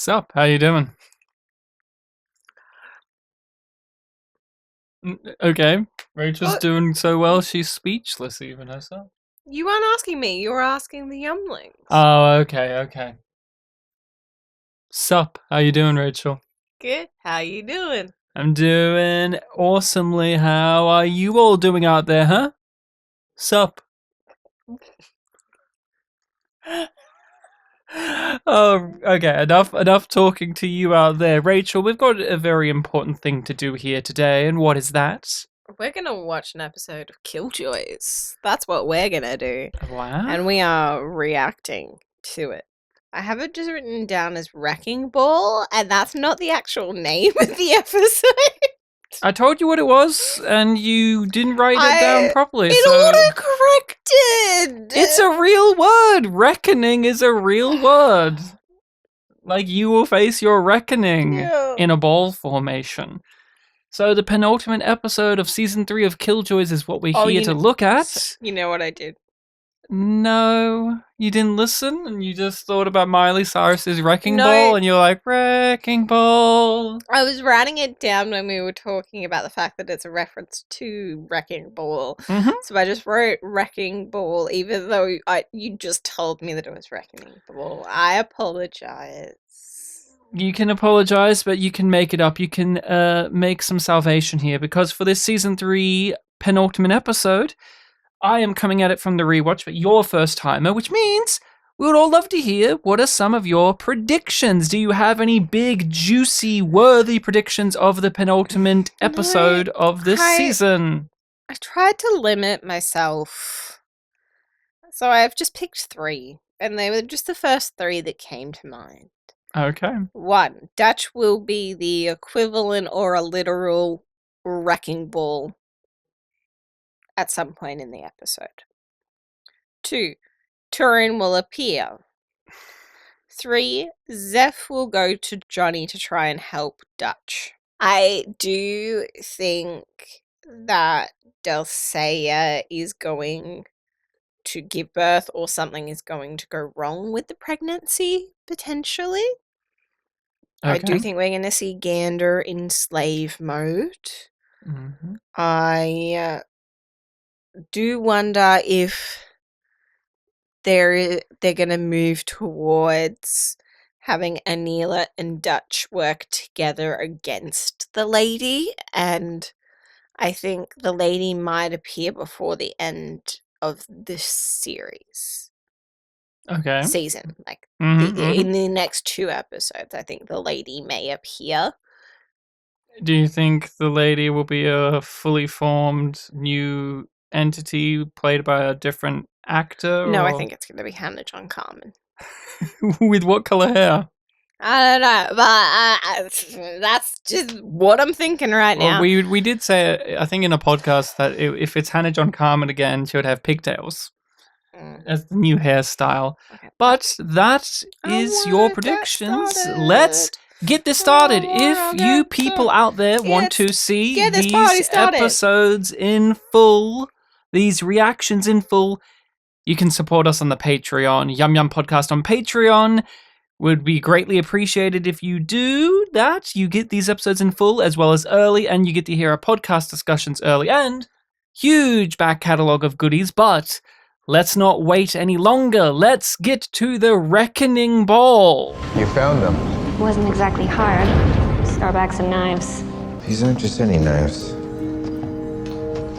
Sup, how you doing? Okay, Rachel's doing so well she's speechless even herself. You weren't asking me, you were asking the younglings. Oh, okay. Sup, how you doing, Rachel? Good, how you doing? I'm doing awesomely. How are you all doing out there, huh? Sup? Oh, okay, enough talking to you out there. Rachel, we've got a very important thing to do here today, and what is that? We're gonna watch an episode of Killjoys. That's what we're gonna do. Wow. And we are reacting to it. I have it just written down as Wrecking Ball, and that's not the actual name of the episode. I told you what it was, and you didn't write it down properly. It autocorrected! It's a real word! Reckoning is a real word. Like, you will face your reckoning in a ball formation. So the penultimate episode of Season 3 of Killjoys is what we're here to look at. You know what I did? No, you didn't listen, and you just thought about Miley Cyrus's Wrecking Ball, and you're like, Wrecking Ball. I was writing it down when we were talking about the fact that it's a reference to Wrecking Ball. So I just wrote Wrecking Ball, even though you just told me that it was Wrecking Ball. I apologize. You can apologize, but you can make it up. You can make some salvation here, because for this Season 3 penultimate episode, I am coming at it from the rewatch, but you're a first-timer, which means we would all love to hear what are some of your predictions. Do you have any big, juicy, worthy predictions of the penultimate episode of this season? I tried to limit myself. So I've just picked 3, and they were just the first 3 that came to mind. Okay. 1, Dutch will be the equivalent or a literal wrecking ball at some point in the episode. 2, Turin will appear. 3, Zeph will go to Johnny to try and help Dutch. I do think that Dulcea is going to give birth, or something is going to go wrong with the pregnancy, potentially. Okay. I do think we're going to see Gander in slave mode. I do wonder if they're going to move towards having Anila and Dutch work together against the lady, and I think the lady might appear before the end of this series. Okay. Season. Like, in the next 2 episodes, I think the lady may appear. Do you think the lady will be a fully formed new entity played by a different actor? No, I think it's going to be Hannah John-Kamen. With what color hair? I don't know, but that's just what I'm thinking right now. We did say, I think in a podcast, that if it's Hannah John-Kamen again, she would have pigtails as the new hairstyle. Okay. But that is your predictions. Let's get this started. If you people out there want to see these episodes in full, these reactions in full, you can support us on the Patreon. Yumyumpodcast on Patreon would be greatly appreciated if you do that. You get these episodes in full as well as early, and you get to hear our podcast discussions early, and huge back catalogue of goodies. But let's not wait any longer. Let's get to the Reckoning Ball. You found them. It wasn't exactly hard. Starbacks and knives. These aren't just any knives.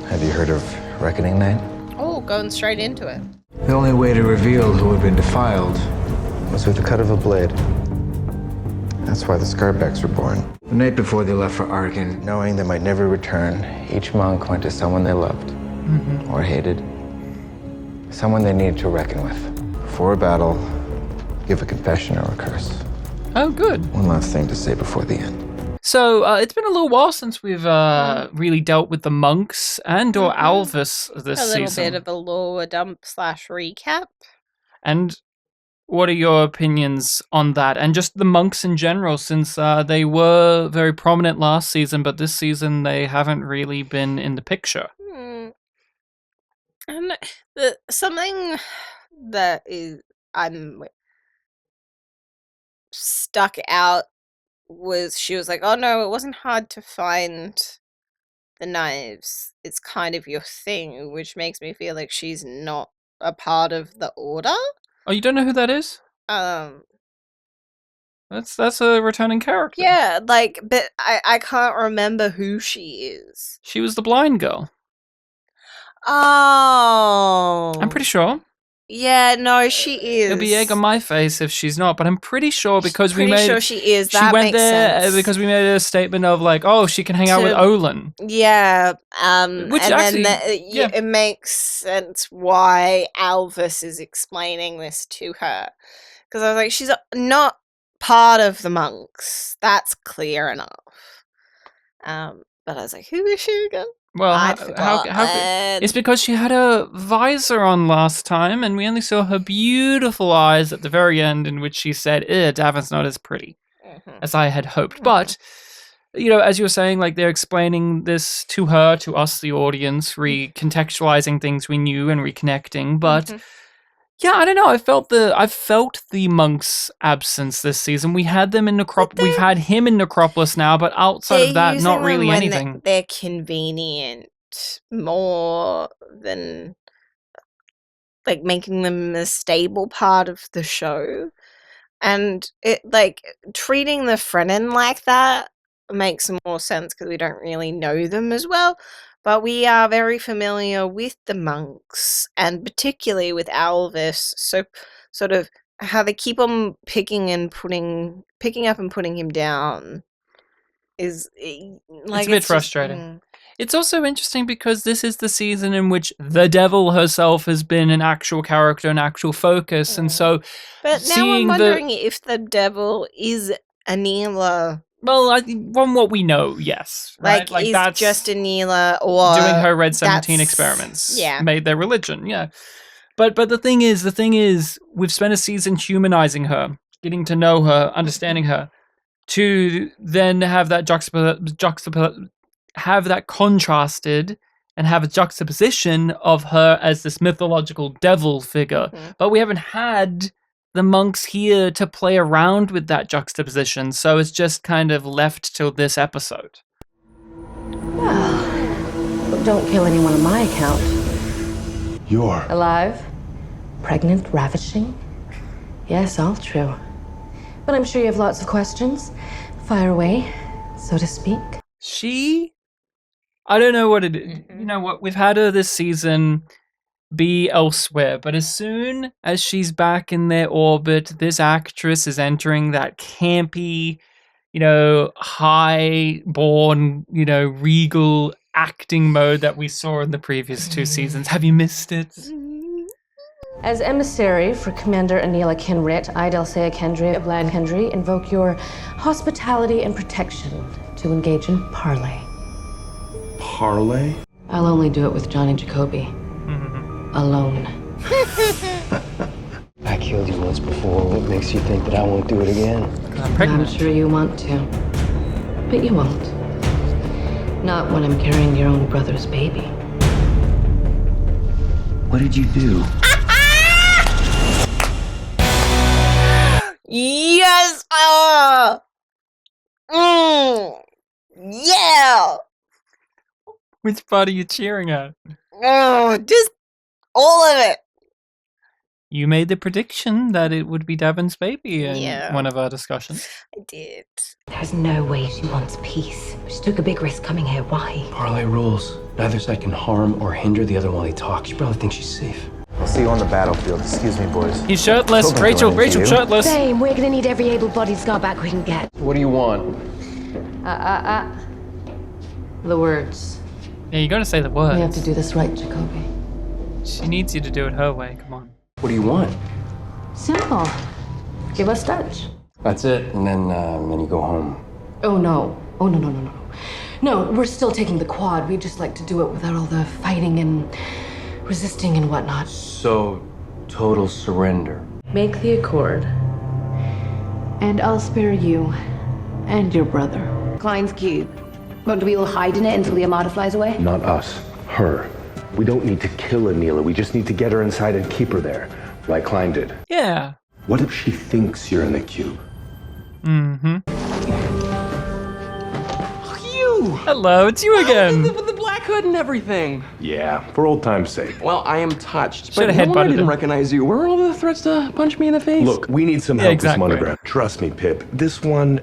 Have you heard of Reckoning Night? Oh, going straight into it. The only way to reveal who had been defiled was with the cut of a blade. That's why the Scarbacks were born. The night before they left for Arkin. Knowing they might never return, each monk went to someone they loved or hated. Someone they needed to reckon with. Before a battle, give a confession or a curse. Oh, good. One last thing to say before the end. So, it's been a little while since we've really dealt with the monks and or Alvis this season. A little bit of a lore dump / recap. And what are your opinions on that? And just the monks in general, since they were very prominent last season, but this season they haven't really been in the picture. And something that is stuck out was she was like, oh no, it wasn't hard to find the knives. It's kind of your thing, which makes me feel like she's not a part of the Order. Oh, you don't know who that is? That's a returning character. Yeah, like, but I can't remember who she is. She was the blind girl. Oh. I'm pretty sure. Yeah, no, she is. It'll be egg on my face if she's not, but I'm pretty sure because we made. Pretty sure she is. She That went makes there sense. because we made a statement of like, oh, she can hang out with Olin. Yeah. Which and actually, then it makes sense why Alvis is explaining this to her, because I was like, she's not part of the monks. That's clear enough. But I was like, who is she again? Well, how it's because she had a visor on last time, and we only saw her beautiful eyes at the very end, in which she said, Davin's not as pretty as I had hoped. But, you know, as you were saying, like, they're explaining this to her, to us, the audience, recontextualizing things we knew and reconnecting. But, yeah, I don't know. I felt the monks' absence this season. We had them in We've had him in Necropolis now, but outside of that, not really anything. They're convenient more than like making them a stable part of the show, and it like treating the Fremen like that makes more sense because we don't really know them as well. But we are very familiar with the monks, and particularly with Alvis. So, sort of how they keep on picking up and putting him down is like it's a bit frustrating. It's also interesting because this is the season in which the devil herself has been an actual character, an actual focus, and so. But now I'm wondering if the devil is Anila. Well, from what we know, yes. Right? Like is that's just Anila or doing her Red 17 experiments. Yeah. Made their religion, yeah. But the thing is, we've spent a season humanizing her, getting to know her, understanding her, to then have that have that contrasted and have a juxtaposition of her as this mythological devil figure. But we haven't had the monks here to play around with that juxtaposition, so it's just kind of left till this episode. Well, don't kill anyone on my account. You're alive, pregnant, ravishing. Yes, all true. But I'm sure you have lots of questions. Fire away, so to speak. I don't know what it is. You know what? We've had her this season be elsewhere, but as soon as she's back in their orbit, this actress is entering that campy, you know, high-born, you know, regal acting mode that we saw in the previous 2 seasons. Have you missed it? As emissary for Commander Anila Kinrit, I, Delsea Kendry of Lad Kendry, invoke your hospitality and protection to engage in parley. Parley? I'll only do it with Johnny Jacoby. Alone. I killed you once before. What makes you think that I won't do it again? I'm pregnant. I'm sure you want to. But you won't. Not when I'm carrying your own brother's baby. What did you do? Yes! Yeah! Which part are you cheering at? Oh, just all of it. You made the prediction that it would be Davin's baby in one of our discussions. I did. There's no way she wants peace. She took a big risk coming here. Why? Parley rules. Neither side can harm or hinder the other while they talk. She probably thinks she's safe. I'll see you on the battlefield. Excuse me, boys. He's shirtless. Don't Rachel do anything to you. shirtless. Same. We're gonna need every able-bodied scar back we can get. What do you want? The words. Yeah, you gotta say the words. We have to do this right, Jacoby. She needs you to do it her way. Come on. What do you want? Simple. Give us Dutch. That's it, and then you go home. Oh, no. Oh, no. No, we're still taking the quad. We'd just like to do it without all the fighting and resisting and whatnot. So, total surrender. Make the accord. And I'll spare you and your brother. Klein's cube. Won't we all hide in it until the Armada flies away? Not us. Her. We don't need to kill Anila. We just need to get her inside and keep her there, like Klein did. Yeah. What if she thinks you're in the cube? Mm-hmm. You! Hello, it's you again. With the black hood and everything. Yeah, for old time's sake. Well, I am touched. Should've But no wonder I headbutted didn't him. recognize you. Where were all the threats to punch me in the face? Look, we need some Yeah, help exactly. with this monograph. Trust me, Pip. This one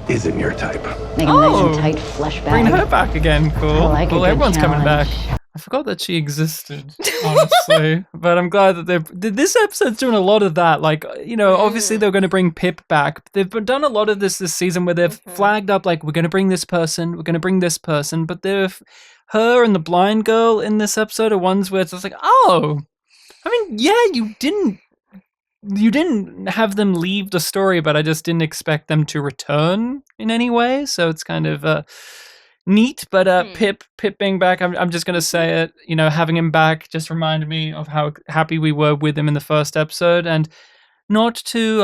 isn't your type. Make a Oh, nice and tight flesh Bring bag. her back again. Cool. I like a cool. good Everyone's coming back. challenge. I forgot that she existed, honestly. But I'm glad that this episode's doing a lot of that. Like, you know, obviously they're going to bring Pip back. They've done a lot of this season where they've flagged up, like, we're going to bring this person, we're going to bring this person. But her and the blind girl in this episode are ones where it's just like, oh, I mean, yeah, you didn't have them leave the story, but I just didn't expect them to return in any way. So it's kind of neat. But Pip being back, I'm just gonna say it. You know, having him back just reminded me of how happy we were with him in the first episode, and not to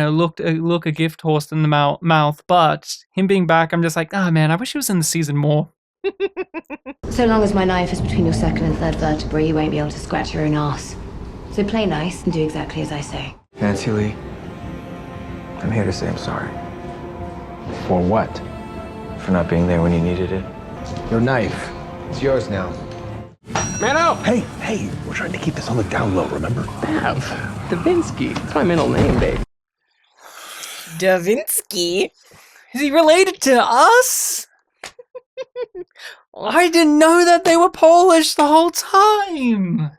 look a gift horse in the mouth, but him being back, I'm just like, oh man, I wish he was in the season more. So long as my knife is between your second and third vertebrae, you won't be able to scratch your own ass. So play nice and do exactly as I say. Nancy Lee, I'm here to say I'm sorry. For what? For not being there when you needed it? Your knife. It's yours now. Mano! Hey, we're trying to keep this on the down low, remember? Pav. Davinsky. That's my middle name, babe. Davinsky. Is he related to us? I didn't know that they were Polish the whole time.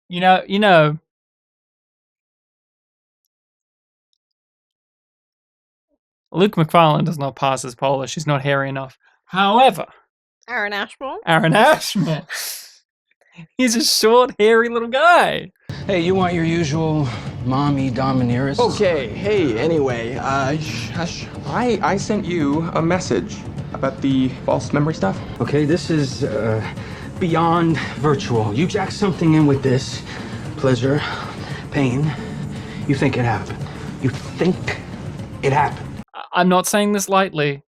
You know. Luke McFarlane does not pass as Polish. He's not hairy enough. However, Aaron Ashmore. He's a short, hairy little guy. Hey, you want your usual mommy domineers? Okay, hey, anyway, I sent you a message about the false memory stuff. Okay, this is beyond virtual. You jack something in with this. Pleasure, pain. You think it happened. You think it happened. I'm not saying this lightly.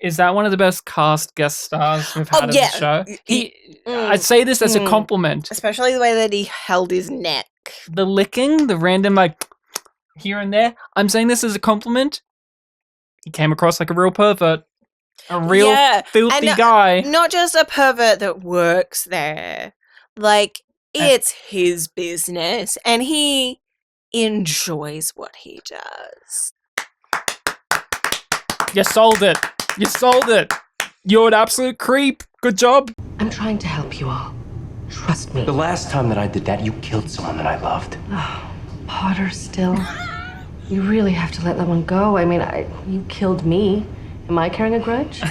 Is that one of the best cast guest stars we've had on the show? I'd say this as a compliment. Especially the way that he held his neck. The licking, the random, like, here and there. I'm saying this as a compliment. He came across like a real pervert. A real filthy guy. Not just a pervert that works there. Like, it's his business. And he enjoys what he does. You sold it. You sold it. You're an absolute creep. Good job. I'm trying to help you all. Trust me. The last time that I did that, you killed someone that I loved. Oh, Potter still. You really have to let that one go. I mean, you killed me. Am I carrying a grudge?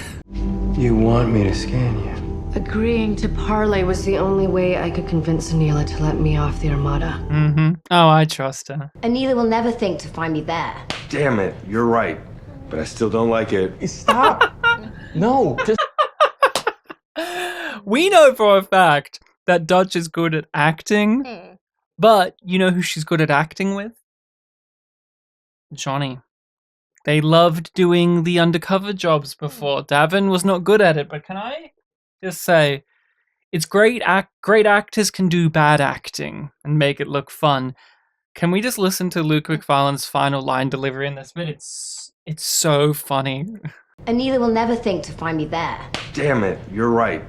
You want me to scan you? Agreeing to parlay was the only way I could convince Anila to let me off the Armada. Mm-hmm. Oh, I trust her. Anila will never think to find me there. Damn it, you're right. But I still don't like it. Stop! No, just... We know for a fact that Dutch is good at acting, but you know who she's good at acting with? Johnny. They loved doing the undercover jobs before. Davin was not good at it, but can I just say, it's great. Great actors can do bad acting and make it look fun. Can we just listen to Luke McFarlane's final line delivery in this bit? It's so funny. Anila will never think to find me there. Damn it, you're right.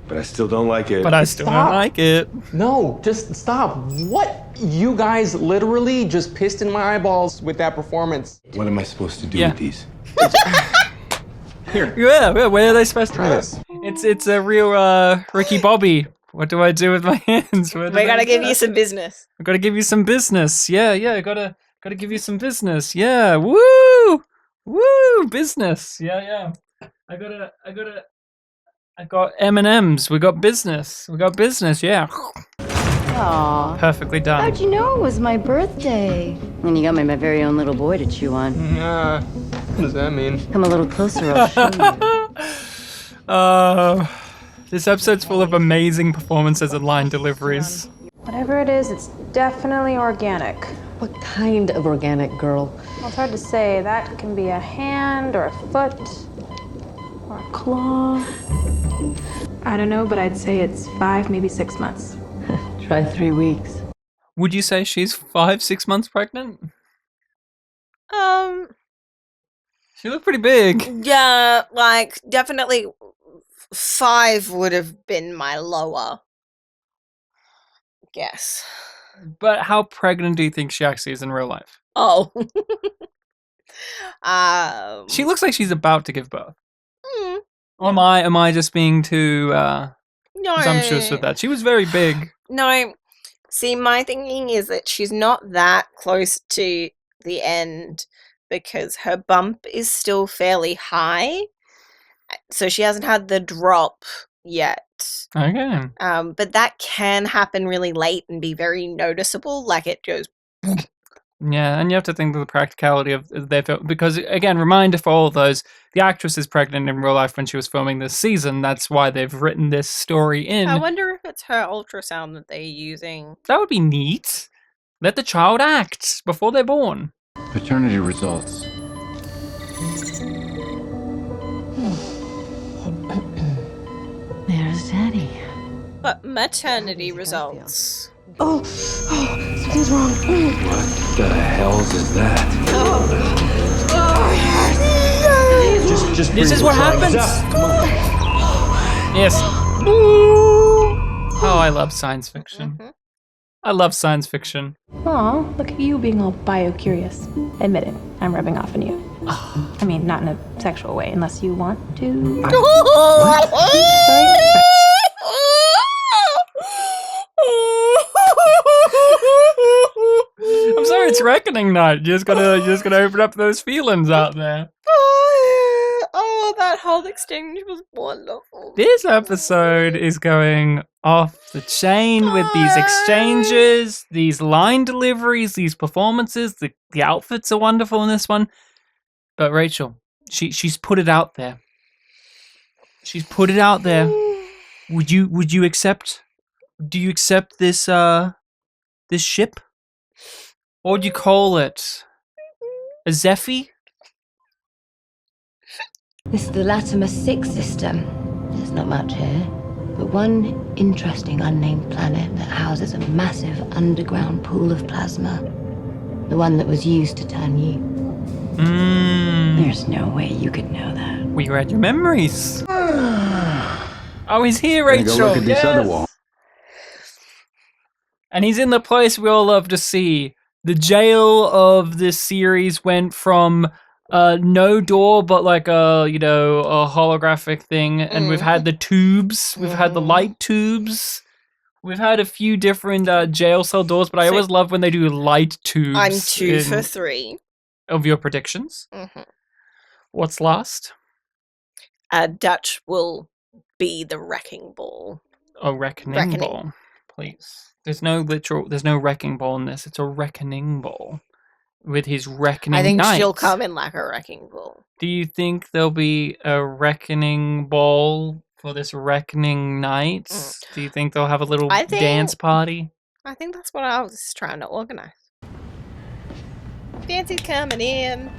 But I still don't like it. But I still don't like it. No, just stop. What? You guys literally just pissed in my eyeballs with that performance. What am I supposed to do with these? Here. Yeah, where are they supposed to Try go? this. It's a real Ricky Bobby. What do I do with my hands? We gotta give you some business. I gotta give you some business. Yeah, I gotta give you some business. Yeah, woo, business. Yeah. I got M&Ms. We got business. Yeah. Aww. Perfectly done. How'd you know it was my birthday? And you got my very own little boy to chew on. What does that mean? Come a little closer, I'll show you. This episode's full of amazing performances and line deliveries. Whatever it is, it's definitely organic. What kind of organic, girl? Well, it's hard to say. That can be a hand or a foot or a claw. I don't know, but I'd say it's 5, maybe 6 months. Try 3 weeks. Would you say she's 5-6 months pregnant? She looked pretty big. Yeah, like, definitely 5 would have been my lower guess. But how pregnant do you think she actually is in real life? Oh. She looks like she's about to give birth. Mm, Or am I just being too presumptuous with no. that? She was very big. No. See, my thinking is that she's not that close to the end because her bump is still fairly high. So she hasn't had the drop yet. Okay. But that can happen really late and be very noticeable. Like it goes. Yeah, and you have to think of the practicality of their film. Because, again, reminder for all those, the actress is pregnant in real life when she was filming this season. That's why they've written this story in. I wonder if it's her ultrasound that they're using. That would be neat. Let the child act before they're born. Paternity results. There's Daddy. But maternity results. Oh, something's wrong. What the hells is that? Just This is what happens. Yes. Oh, I love science fiction. I love science fiction. Aw, look at you being all bio-curious. Admit it, I'm rubbing off on you. I mean, not in a sexual way, unless you want to. I'm sorry, it's reckoning night. You just gotta open up those feelings out there. Oh, that whole exchange was wonderful. This episode is going off the chain with these exchanges, these line deliveries, these performances. The outfits are wonderful in this one. But Rachel, she's put it out there. She's put it out there. Would you accept? Do you accept this this ship? What would you call it? A Zephy? This is the Latimer 6 system. There's not much here, but one interesting unnamed planet that houses a massive underground pool of plasma. The one that was used to turn you. There's no way you could know that. We read your memories. Oh, he's here, Rachel. Go look at this other wall. And he's in the place we all love to see. The jail of this series went from no door, but like a holographic thing. And we've had the tubes. We've had the light tubes. We've had a few different jail cell doors, but I always love when they do light tubes. I'm 2 for 3. Of your predictions. What's last? Dutch will be the wrecking ball. A reckoning ball. Please. There's no wrecking ball in this. It's a reckoning ball. With his reckoning I think knight. she'll come in like a wrecking ball. Do you think there'll be a reckoning ball for this reckoning night? Do you think they'll have a little dance party? I think that's what I was trying to organize. Fancy's coming in.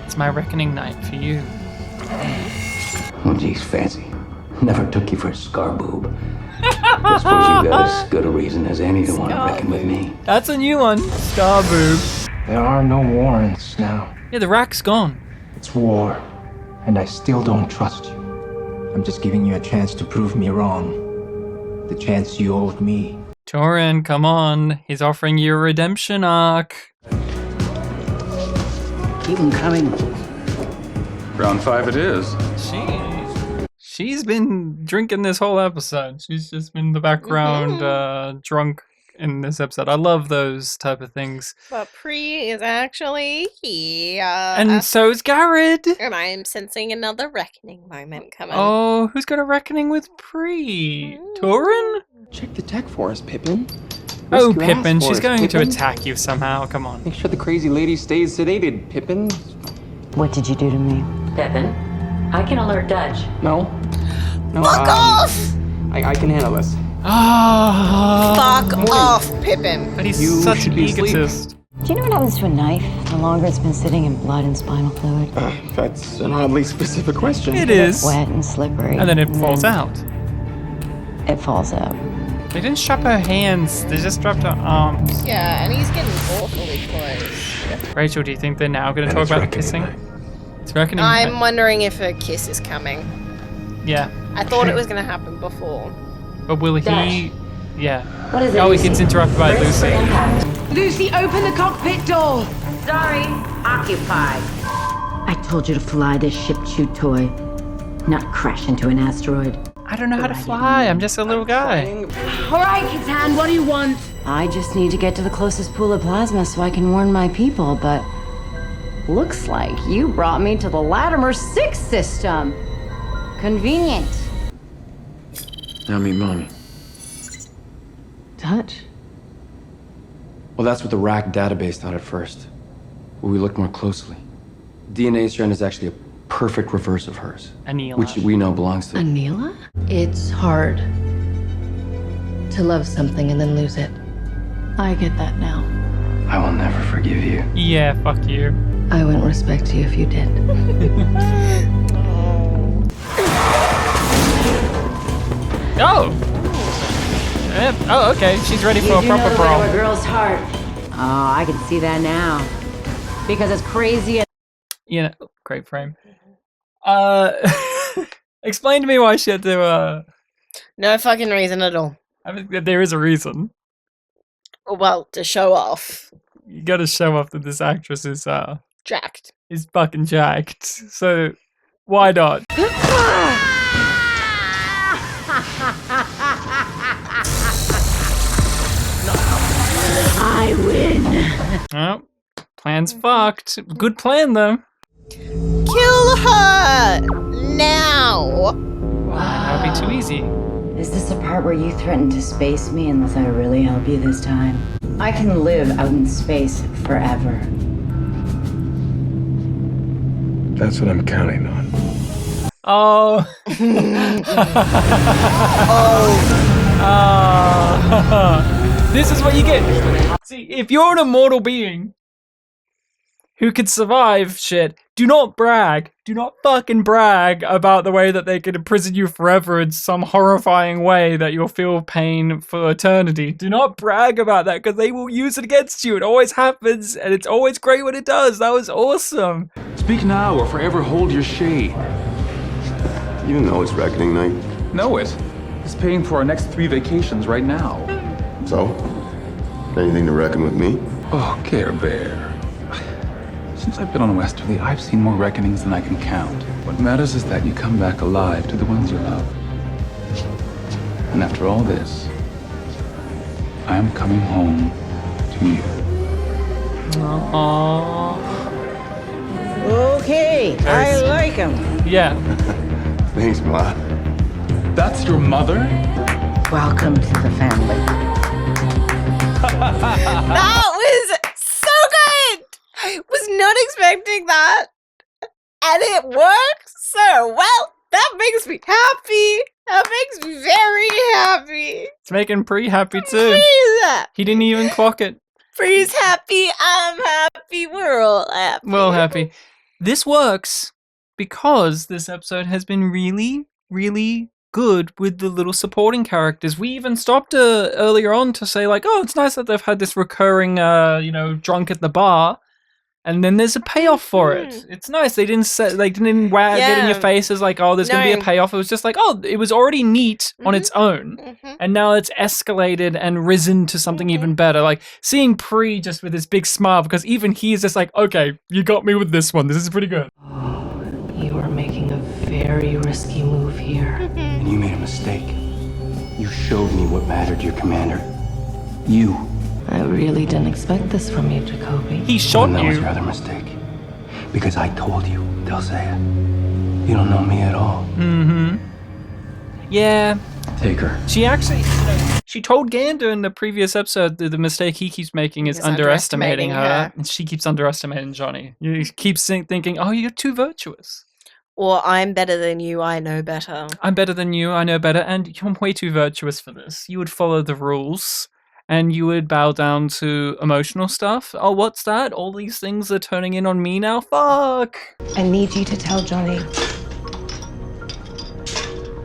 It's my reckoning night for you. Oh, geez, Fancy. Never took you for a scar boob. I suppose you got as good a reason as any to want to reckon with me. That's a new one. Star boob. There are no warrants now. Yeah, the rack's gone. It's war, and I still don't trust you. I'm just giving you a chance to prove me wrong. The chance you owed me. Torin, come on. He's offering you a redemption arc. Keep them coming. Round 5 it is. She's been drinking this whole episode. She's just been in the background, drunk in this episode. I love those type of things. But Pri is actually here. And so is Garrett. And I am sensing another reckoning moment coming. Oh, who's got a reckoning with Pri? Torin? Check the tech for us, Pippin. Oh, Risk your ass Pippin, for she's us, going to Pippin. attack you somehow. Come on. Make sure the crazy lady stays sedated, Pippin. What did you do to me? Pippin, I can alert Dutch. No. Fuck off! I can handle this. Fuck off, Pippin. But he's You such should an be asleep. egotist. Do you know what happens to a knife the longer it's been sitting in blood and spinal fluid? That's an oddly specific question. It is. Wet and slippery. And then it falls out. It falls out. They didn't strap her hands. They just strapped her arms. Yeah, and he's getting awfully close. Rachel, do you think they're now going to talk about kissing? It's reckoning. I'm wondering if a kiss is coming. Yeah. I thought it was going to happen before. But will Dash. he? Yeah. What is it, Oh, he Lucy? gets interrupted by Lucy. Lucy, open the cockpit door! Sorry, occupied. I told you to fly this ship chew toy, not crash into an asteroid. I don't know how to fly. I'm just a little guy. All right, Kitan, what do you want? I just need to get to the closest pool of plasma so I can warn my people, but looks like you brought me to the Latimer 6 system. Convenient. Now meet Mommy. Touch? Well, that's what the RAC database thought at first. But we looked more closely. DNA strand is actually a perfect reverse of hers. Anila. Which we know belongs to... Anila? It's hard to love something and then lose it. I get that now. I will never forgive you. Yeah, fuck you. I wouldn't respect you if you did. Oh! Oh, okay. She's ready for a proper You brawl. know a girl's heart. Oh, I can see that now. Because it's crazy and... You know, great frame. Explain to me why she had to, No fucking reason at all. I mean, there is a reason. Well, to show off. You gotta show off that this actress is, Jacked. is fucking jacked. So, why not? I win. Oh, plan's fucked. Good plan, though. Kill her! Now! That'd be too easy. Is this the part where you threaten to space me unless I really help you this time? I can live out in space forever. That's what I'm counting on. Oh. This is what you get. See, if you're an immortal being who could survive shit, do not brag. Do not fucking brag about the way that they could imprison you forever in some horrifying way that you'll feel pain for eternity. Do not brag about that because they will use it against you. It always happens and it's always great when it does. That was awesome. Speak now or forever hold your shade. You know it's reckoning night. Know it. It's paying for our next 3 vacations right now. So? Anything to reckon with me? Oh, Care Bear. Since I've been on Westerly, I've seen more reckonings than I can count. What matters is that you come back alive to the ones you love. And after all this, I am coming home to you. Aww. Okay, I like him. Yeah. Thanks, Ma. That's your mother? Welcome to the family. That was so good! Was not expecting that. And it worked so well. That makes me happy. That makes me very happy. It's making Pre happy too. Please. He didn't even clock it. Pre's happy. I'm happy. We're all happy. Well, happy. This works because this episode has been really, really good with the little supporting characters. We even stopped earlier on to say like, oh, it's nice that they've had this recurring, drunk at the bar. And then there's a payoff for it. It's nice. They didn't get in your faces like, oh, there's going to be a payoff. It was just like, oh, it was already neat on its own. And now it's escalated and risen to something even better. Like seeing Pre just with his big smile, because even he's just like, okay, you got me with this one. This is pretty good. You are making a very risky move here. And you made a mistake. You showed me what mattered to your commander. You. I really didn't expect this from you, Jacoby. He shot And that was you. your other mistake. Because I told you, Dulcea. You don't know me at all. Mm-hmm. Yeah. Take her. She actually, she told Gander in the previous episode that the mistake he keeps making is underestimating her. And she keeps underestimating Johnny. You keep thinking, oh, you're too virtuous. Or I'm better than you, I know better. I'm better than you, I know better, and you're way too virtuous for this. You would follow the rules, and you would bow down to emotional stuff. Oh, what's that? All these things are turning in on me now? Fuck! I need you to tell Johnny.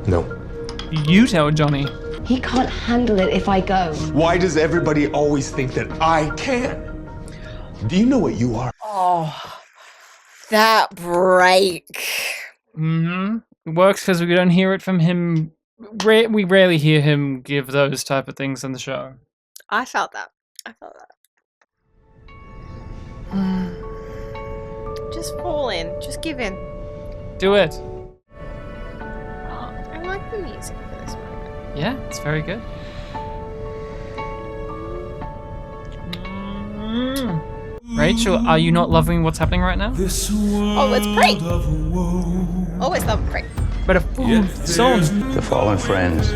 No. You tell Johnny. He can't handle it if I go. Why does everybody always think that I can? Do you know what you are? Oh, that break. Mm-hmm. It works because we don't hear it from him. We rarely hear him give those type of things in the show. I felt that. Just fall in. Just give in. Do it. I like the music for this moment. Yeah, it's very good. Rachel, are you not loving what's happening right now? Oh, it's great. Always love great. But a full song. The fallen friends.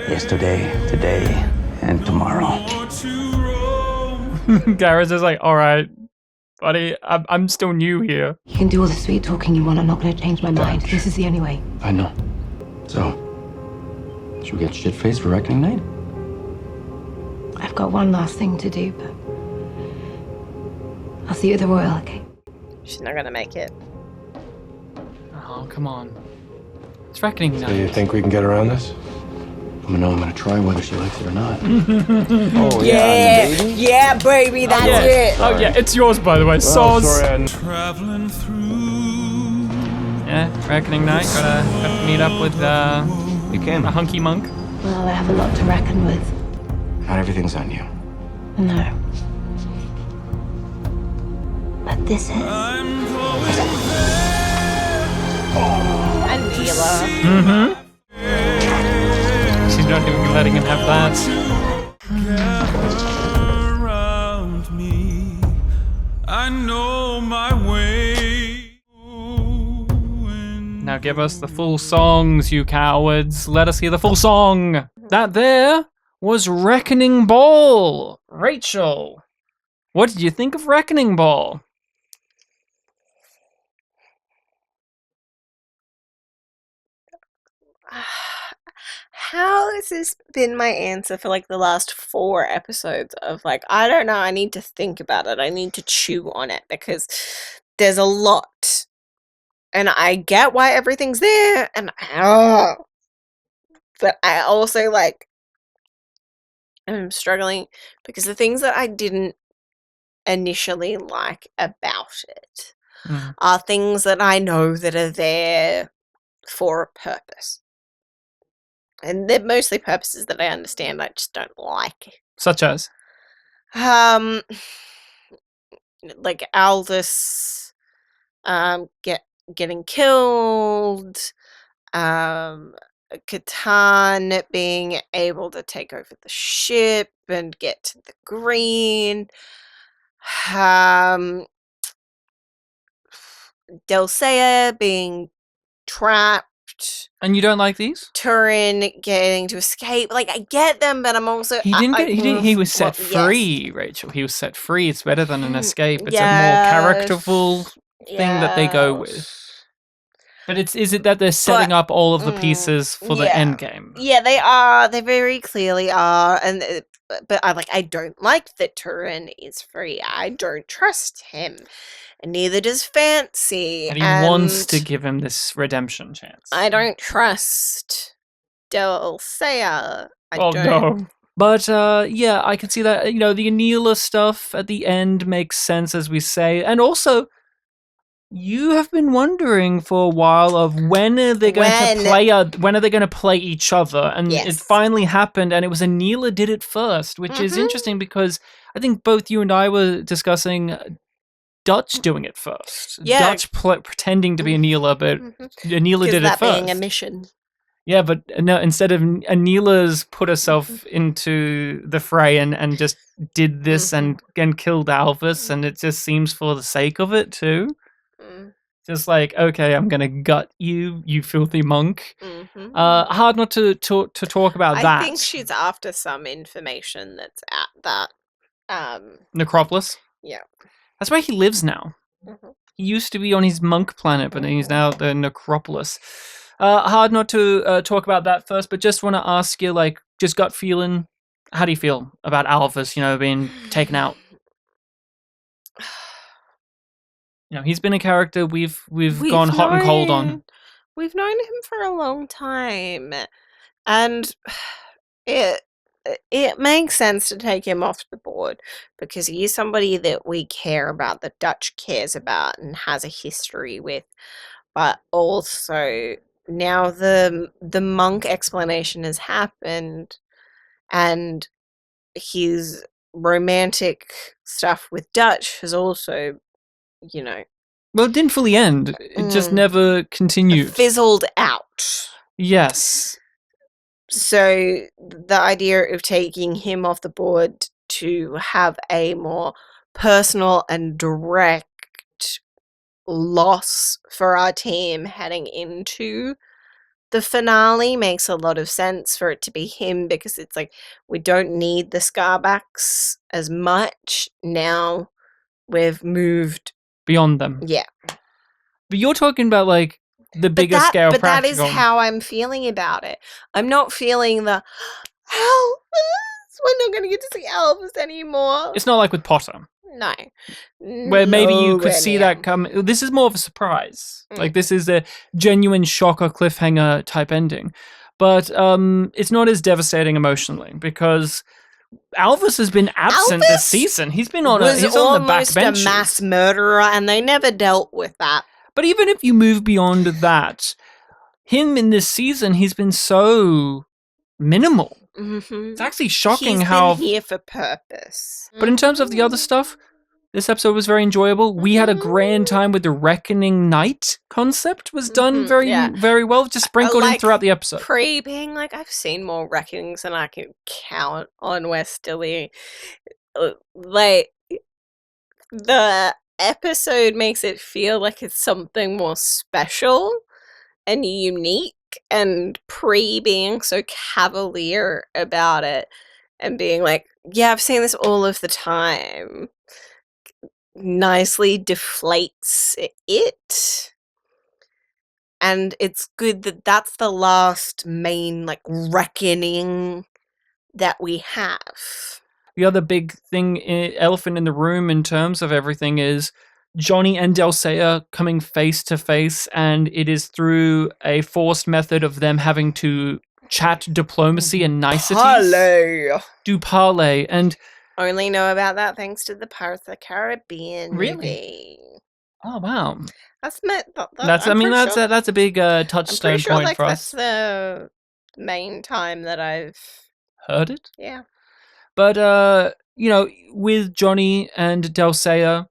Yesterday, today, and tomorrow. Gareth is like, all right, buddy, I'm still new here. You can do all the sweet talking you want. I'm not going to change my mind. This is the only way. I know. So, should we get shit-faced for reckoning night? I've got one last thing to do, but I'll see you at the Royal, okay? She's not gonna make it. Oh, come on. It's reckoning night. So you think we can get around this? I'm gonna try whether she likes it or not. Oh, Yeah, baby, that's it. Oh, yeah, it's yours, by the way. Well, Soz. sorry, Traveling through. Yeah, reckoning night. Gotta meet up with You can. a hunky monk. Well, I have a lot to reckon with. Not everything's on you. No. But this is. I'm going Anila. Mm-hmm. She's not even letting him have that. around me. I know my way. Now give us the full songs, you cowards. Let us hear the full song. That there was Reckoning Ball. Rachel, what did you think of Reckoning Ball? How has this been my answer for like the last 4 episodes of like, I don't know, I need to think about it. I need to chew on it because there's a lot. And I get why everything's there and but I also like I'm struggling because the things that I didn't initially like about it are things that I know that are there for a purpose. And they're mostly purposes that I understand, I just don't like. Such as? Like Aldous getting killed, Catan being able to take over the ship and get to the green, Dulcea being trapped. And you don't like these? Turin getting to escape. Like, I get them, but I'm also... He was set free, Rachel. He was set free. It's better than an escape. It's a more characterful thing that they go with. But is it that they're setting up all of the pieces for the end game? Yeah, they are. They very clearly are. And but I don't like that Turin is free. I don't trust him. And neither does Fancy. And he wants to give him this redemption chance. I don't trust Dulcea. I don't. No. But, yeah, I can see that, you know, the Anila stuff at the end makes sense, as we say. And also, you have been wondering for a while of when are they going to play each other, and it finally happened, and it was Anila did it first, which is interesting because I think both you and I were discussing Dutch doing it first. Yeah. Dutch pretending to be Anila, but Anila did it first. That being a mission. Yeah, but no, instead of Anila's put herself into the fray and just did this and killed Alvis, and it just seems for the sake of it too. Just like, okay, I'm gonna gut you, you filthy monk. Hard not to talk about that. I think she's after some information that's at that Necropolis? Yeah. That's where he lives now. He used to be on his monk planet, but he's now at the Necropolis. Hard not to talk about that first, but just want to ask you, like, just gut feeling, how do you feel about Alvis, you know, being taken out? You know, he's been a character we've gone hot and cold on. We've known him for a long time, and it makes sense to take him off the board because he is somebody that we care about, that Dutch cares about and has a history with. But also now the monk explanation has happened, and his romantic stuff with Dutch has also, Well, it didn't fully end. It just never continued. Fizzled out. Yes. So the idea of taking him off the board to have a more personal and direct loss for our team heading into the finale makes a lot of sense for it to be him, because it's like we don't need the Scarbacks as much now. We've moved beyond them. Yeah. But you're talking about like the bigger scale But that practical. is how I'm feeling about it. I'm not feeling the Elvis. We're not going to get to see Elvis anymore. It's not like with Potter. No. Where maybe you could Nowhere see near. that come. This is more of a surprise. Like this is a genuine shocker cliffhanger type ending. But it's not as devastating emotionally because Elvis has been absent this season. He's been on was he's on the back almost a benches. mass murderer, and they never dealt with that. But even if you move beyond that, him in this season, he's been so minimal. Mm-hmm. It's actually shocking He's how. been here for purpose. But in terms of the other stuff, this episode was very enjoyable. We had a grand time with the Reckoning Night concept was done very well, just sprinkled in throughout the episode. Pre being like, I've seen more Reckonings than I can count on Westerly. Like, the episode makes it feel like it's something more special and unique, and Pre being so cavalier about it and being like, yeah, I've seen this all of the time, nicely deflates it. And it's good that that's the last main like reckoning that we have. The other big thing, elephant in the room in terms of everything, is Johnny and Dulcea coming face to face, and it is through a forced method of them having to chat diplomacy and niceties. Parlay. Do parlay. And Only know about that thanks to the Pirates of the Caribbean movie. Oh wow, That's that's a big touchstone sure, point like, for that's us. the main time that I've Heard it. Yeah. But with Johnny and Dulcea,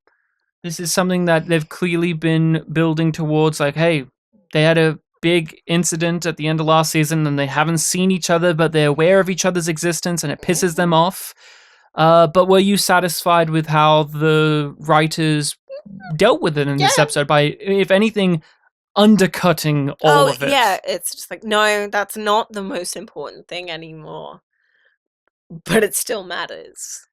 this is something that they've clearly been building towards. Like, hey, they had a big incident at the end of last season, and they haven't seen each other, but they're aware of each other's existence, and it pisses them off. But were you satisfied with how the writers dealt with it in this episode by, if anything, undercutting all of it? Yeah, it's just like, no, that's not the most important thing anymore. But it still matters.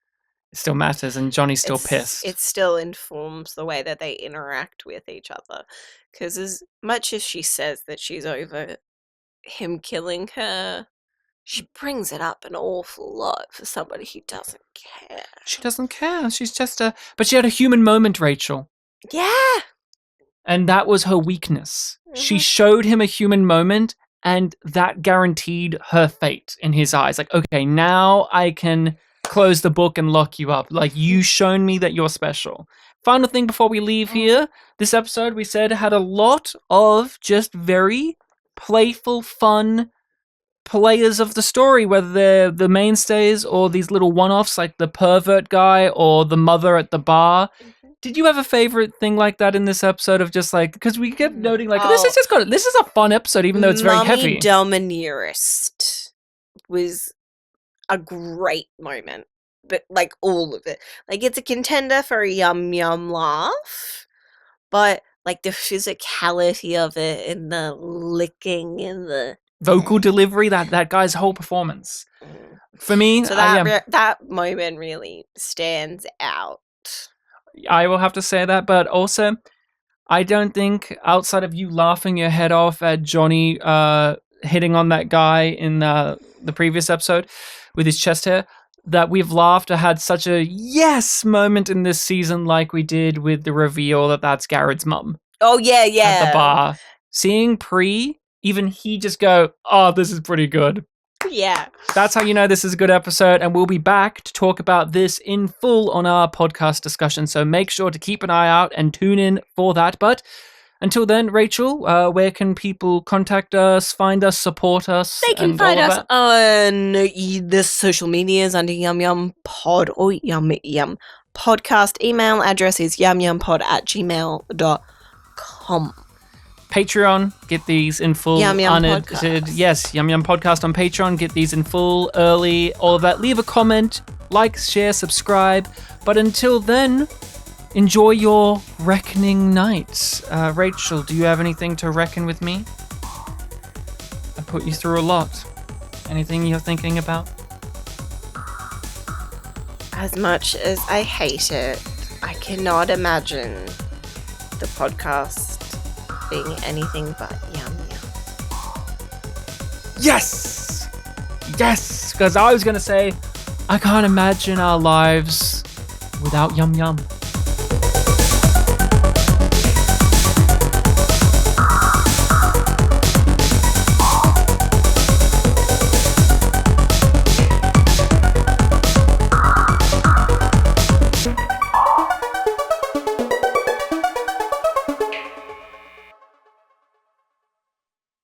It still matters, and Johnny's still pissed. It still informs the way that they interact with each other. Because as much as she says that she's over him killing her, she brings it up an awful lot for somebody who doesn't care. She doesn't care. She's just but she had a human moment, Rachel. Yeah. And that was her weakness. She Mm-hmm. showed him a human moment, and that guaranteed her fate in his eyes. Like, okay, now I can close the book and lock you up. Like, you've shown me that you're special. Final thing before we leave here. This episode, we said, had a lot of just very playful, fun players of the story, whether they're the mainstays or these little one-offs like the pervert guy or the mother at the bar. Did you have a favorite thing like that in this episode of just like, because we kept noting like, this is a fun episode, even though it's very heavy. Domineerist was a great moment, but like all of it, like it's a contender for a yum yum laugh, but like the physicality of it and the licking and the vocal delivery, that guy's whole performance. For me, so that moment really stands out. I will have to say that, but also, I don't think, outside of you laughing your head off at Johnny hitting on that guy in the previous episode with his chest hair, that we've laughed or had such a yes moment in this season like we did with the reveal that that's Garrett's mum. Oh, yeah. At the bar. Seeing Pre, even he just go, oh, this is pretty good. Yeah. That's how you know this is a good episode, and we'll be back to talk about this in full on our podcast discussion, so make sure to keep an eye out and tune in for that. But until then, Rachel, where can people contact us, find us, support us? They can and find all of us that? on the social medias under yumyumpod or yum podcast. Email address is yumyumpod@gmail.com. Patreon, get these in full, Yum Yum unedited. Yes, Yum Yum Podcast on Patreon, get these in full, early, all of that. Leave a comment, like, share, subscribe. But until then, enjoy your reckoning nights. Rachel, do you have anything to reckon with me? I put you through a lot. Anything you're thinking about? As much as I hate it, I cannot imagine the podcast being anything but yum yum. Yes! Yes! Because I was going to say, I can't imagine our lives without Yum Yum.